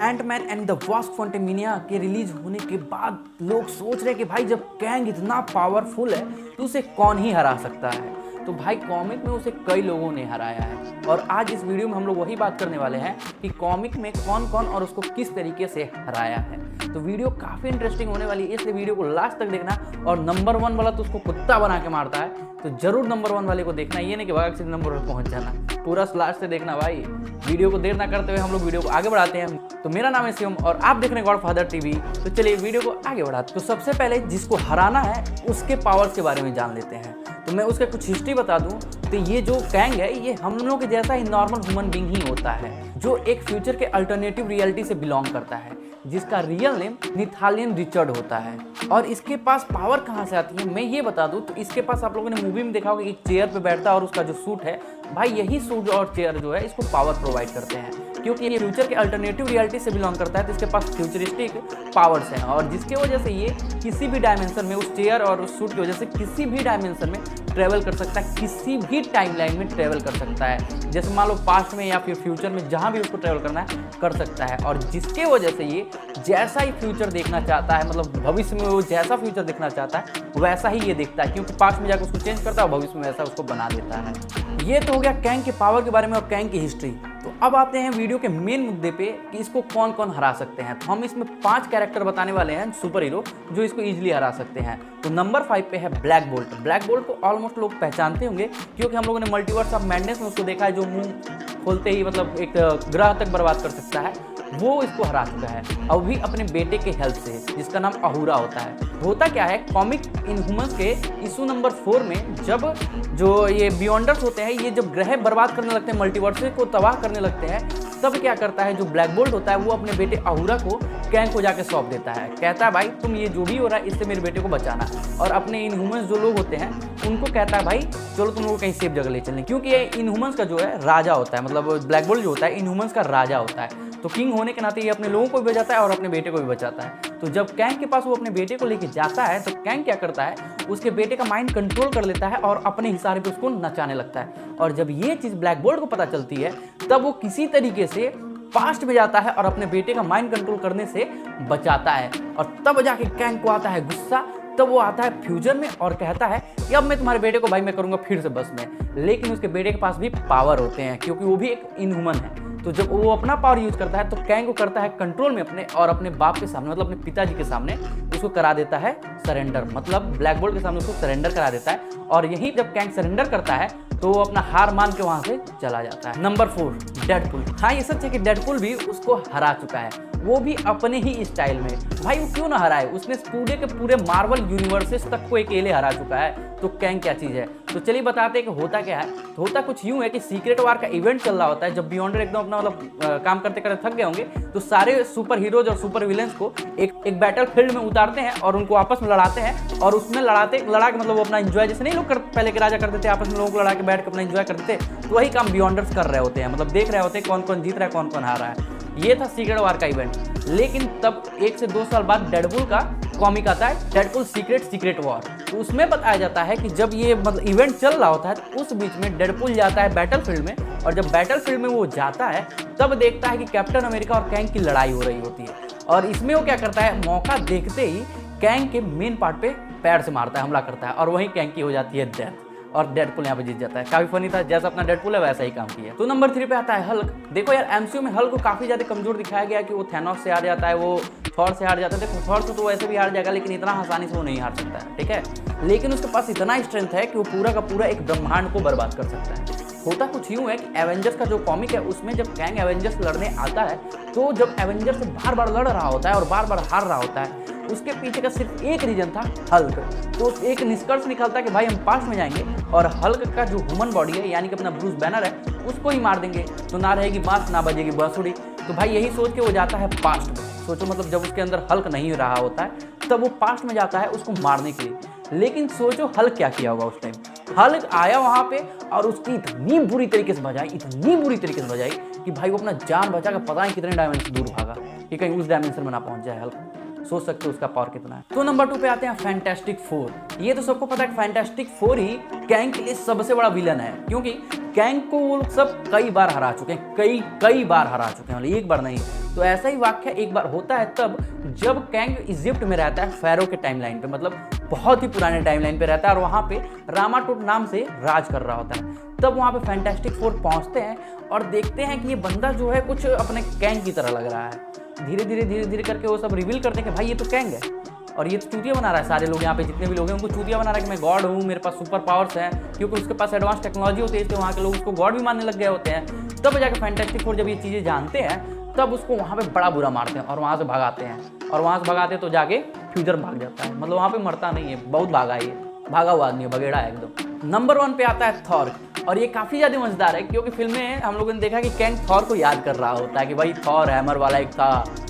Ant-Man and the Wasp Quantumania के release होने के बाद लोग सोच रहे हैं कि भाई जब कैंग इतना पावरफुल है तो उसे कौन ही हरा सकता है। तो भाई कॉमिक में उसे कई लोगों ने हराया है और आज इस वीडियो में हम लोग वही बात करने वाले हैं कि कॉमिक में कौन कौन और उसको किस तरीके से हराया है। तो वीडियो काफ़ी इंटरेस्टिंग होने वाली है, इसलिए वीडियो को लास्ट तक देखना। और नंबर 1 वाला तो उसको कुत्ता बना के मारता है, तो जरूर नंबर 1 वाले को देखना, ये नहीं कि भाग से नंबर 1 पहुंच जाना, पूरा लास्ट से देखना भाई। वीडियो को देर ना करते हुए हम लोग वीडियो को आगे बढ़ाते हैं। तो मेरा नाम है शिवम और आप देख रहे हैं गॉडफादर टीवी। तो चलिए वीडियो को आगे बढ़ाते हैं। तो सबसे पहले जिसको हराना है उसके पावर्स के बारे में जान लेते हैं। तो मैं उसका कुछ हिस्ट्री बता दूं तो ये जो कैंग है ये हम लोग के जैसा ही नॉर्मल ह्यूमन बीइंग ही होता है, जो एक फ्यूचर के अल्टरनेटिव रियलिटी से बिलोंग करता है, जिसका रियल नेम निथालियन रिचर्ड होता है। और इसके पास पावर कहाँ से आती है मैं ये बता दूं तो इसके पास आप लोगों ने मूवी में देखा होगा कि एक चेयर पे बैठता है और उसका जो सूट है भाई यही सूट और चेयर जो है इसको पावर प्रोवाइड करते हैं, क्योंकि ये फ्यूचर के अल्टरनेटिव रियलिटी से बिलोंग करता है। तो इसके पास फ्यूचरिस्टिक पावर्स हैं और जिसके वजह से ये किसी भी डायमेंशन में उस चेयर और उस सूट की वजह से किसी भी डायमेंशन में ट्रेवल कर सकता है, किसी भी टाइमलाइन में ट्रेवल कर सकता है। जैसे मान लो पास्ट में या फिर फ्यूचर में जहाँ भी उसको ट्रेवल करना है कर सकता है। और जिसके वजह से ये जैसा ही फ्यूचर देखना चाहता है, मतलब भविष्य में वो जैसा फ्यूचर देखना चाहता है वैसा ही ये देखता है, क्योंकि पास्ट में जाकर उसको चेंज करता है और भविष्य में वैसा उसको बना देता है। ये तो हो गया कैंग के पावर के बारे में और कैंग की हिस्ट्री। तो अब आते हैं वीडियो के मेन मुद्दे पे कि इसको कौन कौन हरा सकते हैं। तो हम इसमें 5 कैरेक्टर बताने वाले हैं सुपर हीरो जो इसको इजीली हरा सकते हैं। तो नंबर 5 पे है ब्लैक बोल्ट। ब्लैक बोल्ट को ऑलमोस्ट लोग पहचानते होंगे क्योंकि हम लोगों ने मल्टीवर्स ऑफ मैडनेस में उसको देखा है, जो मुंह खोलते ही मतलब एक ग्रह तक बर्बाद कर सकता है, वो इसको हरा चुका है और भी अपने बेटे के हेल्प से, जिसका नाम अहूरा होता है। होता क्या है, कॉमिक इनह्यूमंस के इशू नंबर 4 में जब जो ये बियॉन्डर्स होते हैं ये जब ग्रह बर्बाद करने लगते हैं, मल्टीवर्स को तबाह करने लगते हैं, तब क्या करता है जो ब्लैक बोल्ट होता है वो अपने बेटे अहूरा को कैंग को जाके सौंप देता है। कहता है भाई तुम ये जो भी हो रहा है इससे मेरे बेटे को बचाना। और अपने इनह्यूमंस जो लोग होते हैं उनको कहता है भाई चलो तुम लोग को कहीं सेफ जगह ले चलें, क्योंकि ये इनह्यूमंस का जो है राजा होता है, मतलब ब्लैक बोल्ट जो होता है इनह्यूमंस का राजा होता है। तो किंग होने के नाते ये अपने लोगों को भी बचाता है और अपने बेटे को भी बचाता है। तो जब कैंग के पास वो अपने बेटे को लेके जाता है तो कैंग क्या करता है, उसके बेटे का माइंड कंट्रोल कर लेता है और अपने हिसाब पे उसको नचाने लगता है। और जब ये चीज़ ब्लैक बोल्ट को पता चलती है तब वो किसी तरीके से पास्ट में जाता है और अपने बेटे का माइंड कंट्रोल करने से बचाता है। और तब जाके कैंग को आता है गुस्सा, तब वो आता है फ्यूचर में और कहता है कि अब मैं तुम्हारे बेटे को भाई मैं करूँगा फिर से बस में। लेकिन उसके बेटे के पास भी पावर होते हैं क्योंकि वो भी एक इनह्यूमन है। तो जब वो अपना पावर यूज करता है तो कैंग को करता है कंट्रोल में अपने, और अपने बाप के सामने मतलब अपने पिताजी के सामने उसको करा देता है सरेंडर, मतलब ब्लैक बोल्ट के सामने उसको सरेंडर करा देता है। और यही जब कैंग सरेंडर करता है तो वो अपना हार मान के वहां से चला जाता है। Number 4 Deadpool. हाँ ये सच है कि डेडपुल भी उसको हरा चुका है, वो भी अपने ही स्टाइल में। भाई वो क्यों ना हराए, उसने पूरे के पूरे मार्वल यूनिवर्सेस तक को अकेले हरा चुका है। तो कैंग क्या चीज़ है, तो चलिए बताते हैं कि होता क्या है। तो होता कुछ यूं है कि सीक्रेट वार का इवेंट चल रहा होता है। जब बियॉन्डर एकदम अपना मतलब काम करते करते थक गए होंगे तो सारे सुपर हीरोज और सुपर विलेंस को एक बैटल फील्ड में उतारते हैं और उनको आपस में लड़ाते हैं। और उसमें लड़ा के मतलब वो अपना एंजॉय, जैसे नहीं लोग पहले के राजा करते थे आपस में लोगों को लड़ा के बैठ के अपना एंजॉय करते थे, तो वही काम बियॉन्डर्स कर रहे होते हैं, मतलब देख रहे होते हैं कौन कौन जीत रहा है कौन कौन हार रहा है। ये था सीक्रेट वार का इवेंट। लेकिन तब 1 से 2 साल बाद डेडपुल का कॉमिक आता है, डेडपुल सीक्रेट वॉर। तो उसमें बताया जाता है कि जब ये मतलब इवेंट चल रहा होता है तो उस बीच में डेडपुल जाता है बैटल फील्ड में, और जब बैटल फील्ड में वो जाता है तब देखता है कि कैप्टन अमेरिका और कैंग की लड़ाई हो रही होती है। और इसमें वो क्या करता है, मौका देखते ही कैंग के मेन पार्ट पे पैर से मारता है, हमला करता है, और वहीं कैंग की हो जाती है डेथ और डेडपुल यहाँ पे जीत जाता है। काफी फनी था, जैसा अपना डेडपुल है वैसा ही काम किया। तो नंबर 3 पे आता है हल्क। देखो यार एमसीयू में हल्क को काफी ज्यादा कमजोर दिखाया गया कि वो थैनोस से हार जाता है, वो थॉर से हार जाता है। देखो थॉर तो वैसे भी हार जाएगा लेकिन इतना आसानी से वो नहीं हार सकता है, ठीक है। लेकिन उसके पास इतना स्ट्रेंथ है कि वो पूरा का पूरा एक ब्रह्मांड को बर्बाद कर सकता है। होता कुछ यूं है कि एवेंजर्स का जो कॉमिक है उसमें जब कैंग एवेंजर्स लड़ने आता है तो जब एवेंजर्स से बार बार लड़ रहा होता है और बार बार हार रहा होता है, उसके पीछे का सिर्फ एक रीजन था हल्क। तो एक निष्कर्ष निकलता है कि भाई हम पास्ट में जाएंगे और हल्क का जो ह्यूमन बॉडी है यानी कि अपना ब्रूस बैनर है उसको ही मार देंगे, तो ना रहेगी बांस ना बजेगी बांसुरी। तो भाई यही सोच के वो जाता है पास्ट में। सोचो मतलब जब उसके अंदर हल्क नहीं रहा होता है तब वो पास्ट में जाता है उसको मारने के लिए। लेकिन सोचो हल्क क्या किया होगा उस टाइम। हल्क आया वहां पे और उसकी इतनी बुरी तरीके से बजाई कि भाई वो अपना जान बचा कर पता नहीं कितने डायमेंशन दूर भागा कि कहीं उस डायमेंशन में ना पहुंच जाए हल्क। सोच सकते हो उसका पावर कितना है। तो नंबर 2 पे आते हैं फैंटास्टिक 4। ये तो सबको पता है फैंटास्टिक 4 ही कैंग के लिए सबसे बड़ा विलन है, क्योंकि कैंग को वो सब कई बार हरा चुके हैं, कई बार हरा चुके हैं, एक बार नहीं। तो ऐसा ही वाक्य एक बार होता है तब जब कैंग इजिप्ट में रहता है, फेरो के टाइमलाइन पे, मतलब बहुत ही पुराने टाइमलाइन पे रहता है और वहाँ पे रामाटुट नाम से राज कर रहा होता है। तब वहाँ पे फैंटास्टिक फोर पहुँचते हैं और देखते हैं कि ये बंदा जो है कुछ अपने कैंग की तरह लग रहा है। धीरे धीरे करके वो सब रिवील करते हैं कि भाई ये तो कैंग है और ये तो चूतिया बना रहा है। सारे लोग यहाँ पे जितने भी लोग हैं उनको चूतिया बना रहा है कि मैं गॉड हूँ, मेरे पास सुपर पावर्स हैं, क्योंकि उसके पास एडवांस टेक्नोलॉजी होती है, इसलिए वहाँ के लोग उसको गॉड भी मानने लग गए होते हैं। तब जाके फैंटास्टिक फोर जब ये चीज़ें जानते हैं तब उसको वहाँ पे बड़ा बुरा मारते हैं और वहाँ से भगाते हैं। और वहाँ से भगाते तो जाके फ्यूचर भाग जाता है, मतलब वहाँ पे मरता नहीं है, बहुत भागा है, ये भागा हुआ आदमी है, बगेड़ा है एकदम। नंबर 1 पे आता है थॉर और ये काफ़ी ज़्यादा मजेदार है क्योंकि फिल्म में हम लोगों ने देखा कि कैंग थॉर को याद कर रहा होता है कि भाई थॉर हैमर वाला एक था,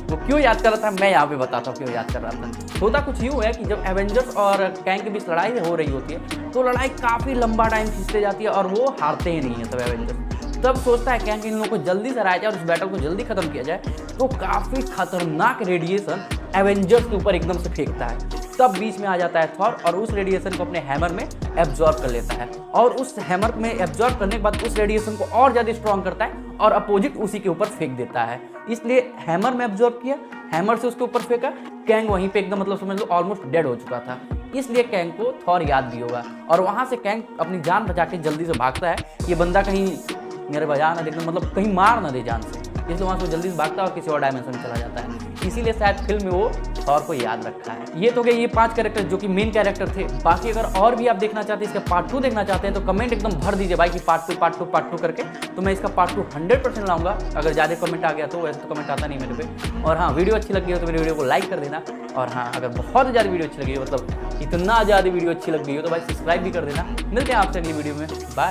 वो क्यों याद कर रहा था मैं यहाँ पे बताता हूँ क्यों याद कर रहा था। होता कुछ यूँ है कि जब एवेंजर्स और कैंग के बीच लड़ाई हो रही होती है तो लड़ाई काफ़ी लंबा टाइम खींचते जाती है और वो हारते ही नहीं है सब एवेंजर्स। तब सोचता है कैंग इन लोगों को जल्दी से हराया जाए और उस बैटल को जल्दी खत्म किया जाए, तो काफ़ी खतरनाक रेडिएशन एवेंजर्स के ऊपर एकदम से फेंकता है। तब बीच में आ जाता है थॉर और उस रेडिएशन को अपने हैमर में एब्जॉर्ब कर लेता है और उस हैमर में एब्जॉर्ब करने के बाद उस रेडिएशन को और ज़्यादा स्ट्रॉन्ग करता है और अपोजिट उसी के ऊपर फेंक देता है। इसलिए हैमर में एब्जॉर्ब किया, हैमर से उसके ऊपर फेंका, कैंग वहीं पे एकदम मतलब समझ लो ऑलमोस्ट डेड हो चुका था। इसलिए कैंग को थॉर याद भी होगा और वहाँ से कैंग अपनी जान बचा के जल्दी से भागता है, ये बंदा कहीं मेरे बजा ना देखना, मतलब कहीं मार ना दे जान से, इसलिए वहाँ से वो जल्दी से भागता है और किसी और डायमेंशन में चला जाता है। इसीलिए शायद फिल्म में वो थॉर को याद रखा है। ये तो गए ये 5 कैरेक्टर जो कि मेन कैरेक्टर थे। बाकी अगर और भी आप देखना चाहते हैं, इसका पार्ट 2 देखना चाहते हैं तो कमेंट एकदम भर दीजिए भाई कि पार्ट 2 करके, तो मैं इसका पार्ट 2 100% लाऊंगा। अगर ज़्यादा कमेंट आ गया तो, वैसे तो कमेंट आता नहीं मेरे पे। और हाँ, वीडियो अच्छी लगी हो तो मेरी वीडियो को लाइक कर देना। और हाँ, अगर बहुत ज़्यादा वीडियो अच्छी लगी हो, मतलब इतना ज़्यादा वीडियो अच्छी लग गई हो तो भाई सब्सक्राइब भी कर देना। मिलते हैं आपसे अगली वीडियो में, बाय।